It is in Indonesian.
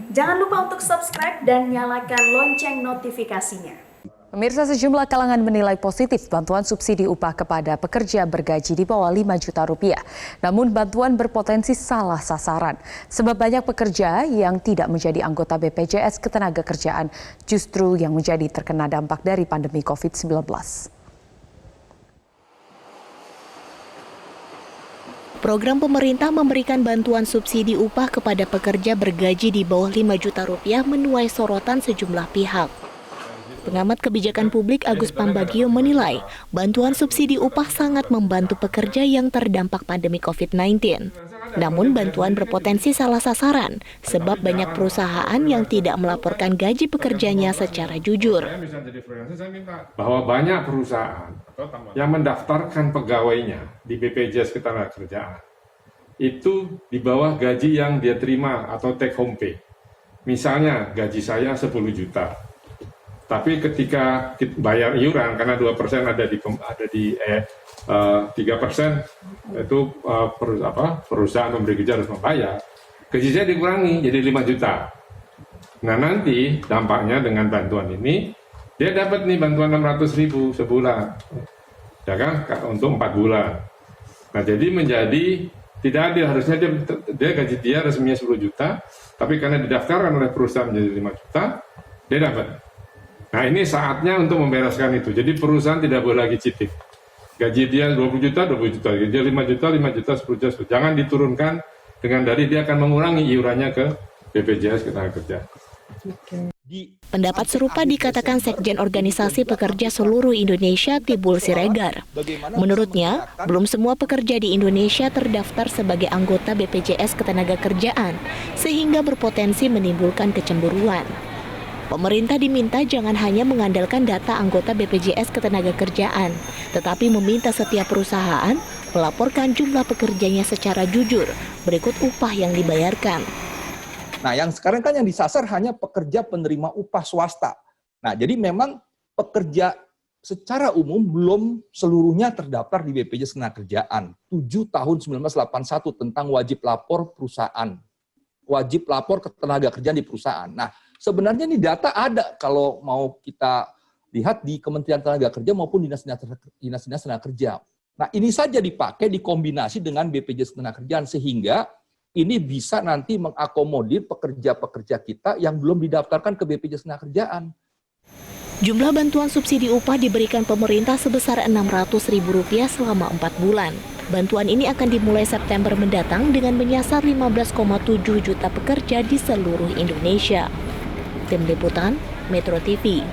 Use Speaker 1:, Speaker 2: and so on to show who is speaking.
Speaker 1: Jangan lupa untuk subscribe dan nyalakan lonceng notifikasinya.
Speaker 2: Pemirsa, sejumlah kalangan menilai positif bantuan subsidi upah kepada pekerja bergaji di bawah 5 juta rupiah. Namun bantuan berpotensi salah sasaran, sebab banyak pekerja yang tidak menjadi anggota BPJS Ketenagakerjaan justru yang menjadi terkena dampak dari pandemi COVID-19.
Speaker 3: Program pemerintah memberikan bantuan subsidi upah kepada pekerja bergaji di bawah 5 juta rupiah menuai sorotan sejumlah pihak. Pengamat kebijakan publik Agus Pambagio menilai bantuan subsidi upah sangat membantu pekerja yang terdampak pandemi COVID-19. Namun bantuan berpotensi salah sasaran sebab banyak perusahaan yang tidak melaporkan gaji pekerjanya secara jujur.
Speaker 4: Bahwa banyak perusahaan yang mendaftarkan pegawainya di BPJS Ketenagakerjaan itu di bawah gaji yang dia terima atau take home pay. Misalnya gaji saya 10 juta. Tapi ketika bayar iuran, karena 2% ada di 3% itu perusahaan pemberi kerja harus membayar, gaji saya dikurangi jadi 5 juta. Nah nanti dampaknya dengan bantuan ini, dia dapat nih bantuan 600.000 sebulan, ya kan, untuk 4 bulan. Nah jadi menjadi tidak adil, harusnya dia gaji dia resminya 10 juta, tapi karena didaftarkan oleh perusahaan menjadi 5 juta, dia dapat. Nah ini saatnya untuk membereskan itu. Jadi perusahaan tidak boleh lagi cheating. Gaji dia 20 juta, 20 juta. Gaji dia 5 juta, 5 juta, 10 juta. Jangan diturunkan dengan dari dia akan mengurangi iurannya ke BPJS Ketenagakerjaan.
Speaker 3: Pendapat serupa dikatakan Sekjen Organisasi Pekerja Seluruh Indonesia Tibul Siregar. Menurutnya, belum semua pekerja di Indonesia terdaftar sebagai anggota BPJS Ketenagakerjaan, sehingga berpotensi menimbulkan kecemburuan. Pemerintah diminta jangan hanya mengandalkan data anggota BPJS Ketenagakerjaan, tetapi meminta setiap perusahaan melaporkan jumlah pekerjanya secara jujur berikut upah yang dibayarkan.
Speaker 5: Nah, yang sekarang kan yang disasar hanya pekerja penerima upah swasta. Nah, jadi memang pekerja secara umum belum seluruhnya terdaftar di BPJS Ketenagakerjaan. 7 tahun 1981 tentang wajib lapor perusahaan. Wajib lapor ketenagakerjaan di perusahaan. Nah, sebenarnya ini data ada kalau mau kita lihat di Kementerian Tenaga Kerja maupun Dinas-Dinas Tenaga Kerja. Nah, ini saja dipakai dikombinasi dengan BPJS Ketenagakerjaan sehingga ini bisa nanti mengakomodir pekerja-pekerja kita yang belum didaftarkan ke BPJS Ketenagakerjaan.
Speaker 3: Jumlah bantuan subsidi upah diberikan pemerintah sebesar Rp600.000 selama 4 bulan. Bantuan ini akan dimulai September mendatang dengan menyasar 15,7 juta pekerja di seluruh Indonesia. Tim Liputan, Metro TV.